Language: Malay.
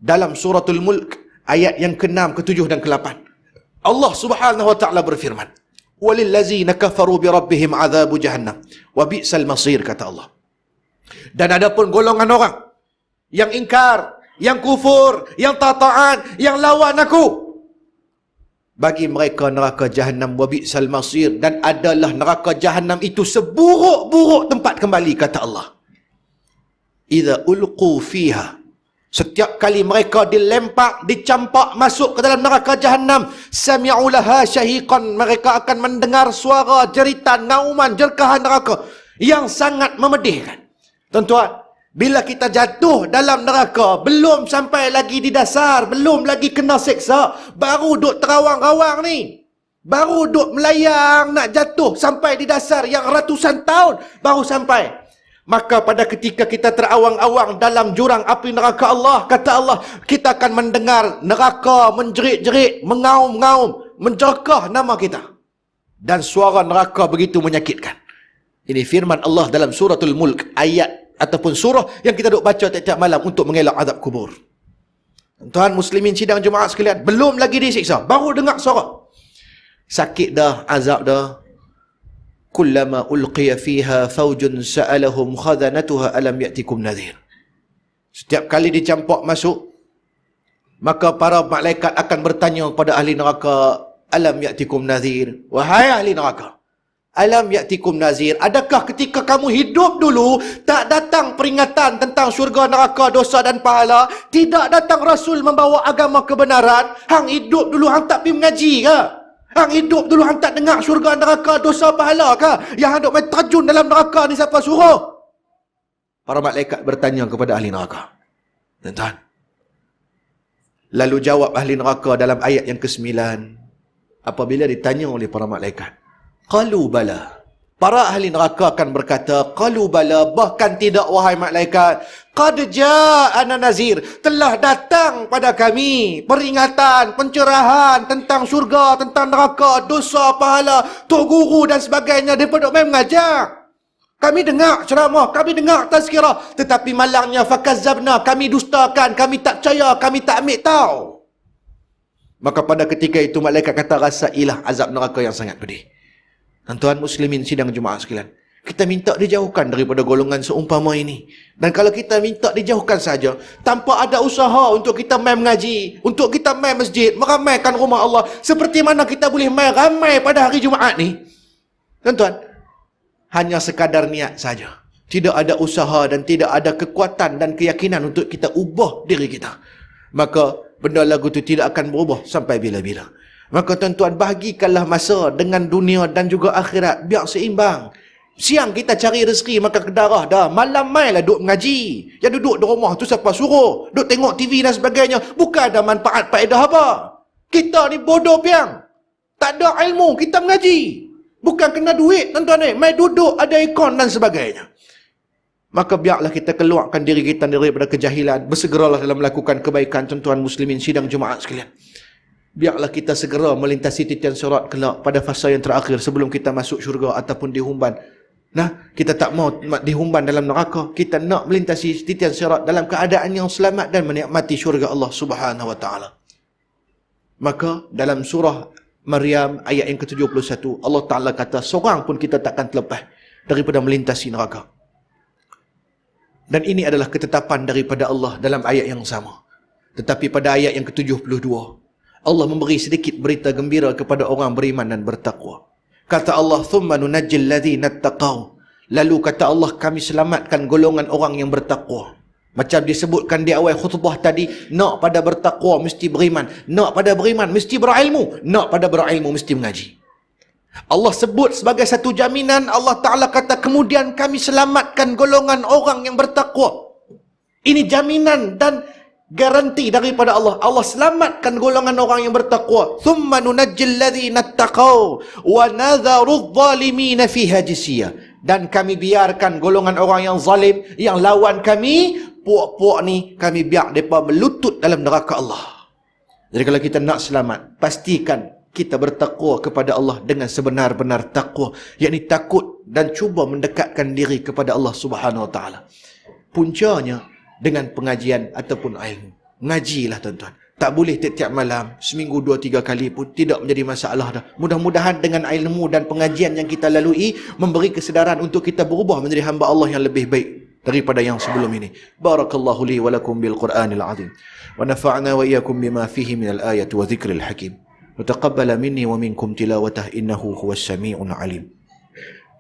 dalam suratul Mulk ayat yang ke-6, ke-7 dan ke-8. Allah Subhanahu wa taala berfirman, "Walillazina kafaru bi rabbihim adzabu jahannam wa bi'sal masir," kata Allah. Dan ada pun golongan orang yang ingkar, yang kufur, yang tak taat, yang lawan aku, bagi mereka neraka jahannam wa bi'sal masir, dan adalah neraka jahannam itu seburuk-buruk tempat kembali, kata Allah. Idza ulqu fiha, setiap kali mereka dilempak, dicampak masuk ke dalam neraka jahannam, sami'u laha syahiqan, mereka akan mendengar suara jeritan, ngauman, jerkahan neraka yang sangat memedihkan. Tuan-tuan, bila kita jatuh dalam neraka, belum sampai lagi di dasar, belum lagi kena seksa, baru duk terawang-rawang ni, baru duk melayang nak jatuh sampai di dasar yang ratusan tahun baru sampai. Maka pada ketika kita terawang-awang dalam jurang api neraka Allah, kata Allah, kita akan mendengar neraka menjerit-jerit, mengaum-ngaum, menjerkah nama kita. Dan suara neraka begitu menyakitkan. Ini firman Allah dalam suratul Mulk, ayat ataupun surah yang kita duk baca tiap-tiap malam untuk mengelak azab kubur. Tuan muslimin sidang Jumaat sekalian, belum lagi disiksa, baru dengar suara. Sakit dah, azab dah. Kullama ulqiya fiha faujun sa'alahum khazanatuha alam ya'tikum nadhir. Setiap kali dicampak masuk, maka para malaikat akan bertanya kepada ahli neraka, alam ya'tikum nadhir, wahai ahli neraka, alam ya'tikum nazir, adakah ketika kamu hidup dulu tak datang peringatan tentang syurga, neraka, dosa dan pahala? Tidak datang Rasul membawa agama kebenaran? Hang hidup dulu hang tak pergi mengaji ke? Hang hidup dulu hang tak dengar syurga, neraka, dosa, pahala ke? Yang hang duk main terjun dalam neraka ni siapa suruh? Para malaikat bertanya kepada ahli neraka. Tuan-tuan, lalu jawab ahli neraka dalam ayat yang ke-9 apabila ditanya oleh para malaikat, qalu bala. Para ahli neraka akan berkata, qalu bala, bahkan tidak wahai malaikat, qad ja'ana nazir, telah datang pada kami peringatan, pencerahan tentang syurga, tentang neraka, dosa, pahala, tok guru dan sebagainya daripada main mengajar. Kami dengar ceramah, kami dengar tazkirah, tetapi malangnya fakazzabna, kami dustakan, kami tak percaya, kami tak ambil tahu. Maka pada ketika itu malaikat kata, rasailah azab neraka yang sangat pedih. Tuan muslimin sidang Jumaat sekalian, kita minta dijauhkan daripada golongan seumpama ini. Dan kalau kita minta dijauhkan saja, tanpa ada usaha untuk kita mai mengaji, untuk kita mai masjid, meramaikan rumah Allah, seperti mana kita boleh mai ramai pada hari Jumaat ni, tuan-tuan, hanya sekadar niat saja. Tidak ada usaha dan tidak ada kekuatan dan keyakinan untuk kita ubah diri kita, maka benda lagu itu tidak akan berubah sampai bila-bila. Maka tuan-tuan, bahagikanlah masa dengan dunia dan juga akhirat biar seimbang. Siang kita cari rezeki makan kedarah dah, malam mailah duduk mengaji. Yang duduk di rumah tu siapa suruh? Duduk tengok TV dan sebagainya, bukan ada manfaat faedah apa. Kita ni bodoh piang, tak ada ilmu, kita mengaji. Bukan kena duit tuan-tuan ni, mai duduk ada ikon dan sebagainya. Maka biarlah kita keluarkan diri kita daripada kejahilan, bersegeralah dalam melakukan kebaikan. Tuan-tuan muslimin sidang Jumaat sekalian, biarlah kita segera melintasi titian sirat kelak pada fasa yang terakhir sebelum kita masuk syurga ataupun dihumban. Nah, kita tak mau dihumban dalam neraka, kita nak melintasi titian sirat dalam keadaan yang selamat dan menikmati syurga Allah Subhanahu wa taala. Maka dalam surah Maryam ayat yang ke-71, Allah Taala kata, seorang pun kita takkan terlepas daripada melintasi neraka. Dan ini adalah ketetapan daripada Allah dalam ayat yang sama. Tetapi pada ayat yang ke-72, Allah memberi sedikit berita gembira kepada orang beriman dan bertakwa. Kata Allah, thumma nunajjil ladzina taqaw, lalu kata Allah, kami selamatkan golongan orang yang bertakwa. Macam disebutkan di awal khutbah tadi, nak pada bertakwa mesti beriman, nak pada beriman mesti berilmu, nak pada berilmu mesti mengaji. Allah sebut sebagai satu jaminan. Allah Ta'ala kata, kemudian kami selamatkan golongan orang yang bertakwa. Ini jaminan dan garanti daripada Allah. Allah selamatkan golongan orang yang bertakwa. Thumma nunajjil ladzina taqaw wa nadharu adh-dhalimina fiha jisiyah. Dan kami biarkan golongan orang yang zalim, yang lawan kami, puak-puak ni kami biar mereka melutut dalam neraka Allah. Jadi kalau kita nak selamat, pastikan kita bertakwa kepada Allah dengan sebenar-benar takwa, yakni takut dan cuba mendekatkan diri kepada Allah Subhanahu wa taala. Puncanya dengan pengajian ataupun ilmu. Ngajilah tuan-tuan. Tak boleh tiap-tiap malam, seminggu 2-3 kali pun tidak menjadi masalah dah. Mudah-mudahan dengan ilmu dan pengajian yang kita lalui memberi kesedaran untuk kita berubah menjadi hamba Allah yang lebih baik daripada yang sebelum ini. Barakallahu li wa lakum bil Qur'anil azim. Wa nafa'na wa iyyakum bima fihi minal ayati wa dzikril hakim. Wa taqabbala minni wa minkum tilawatah innahu huwas sami'un alim.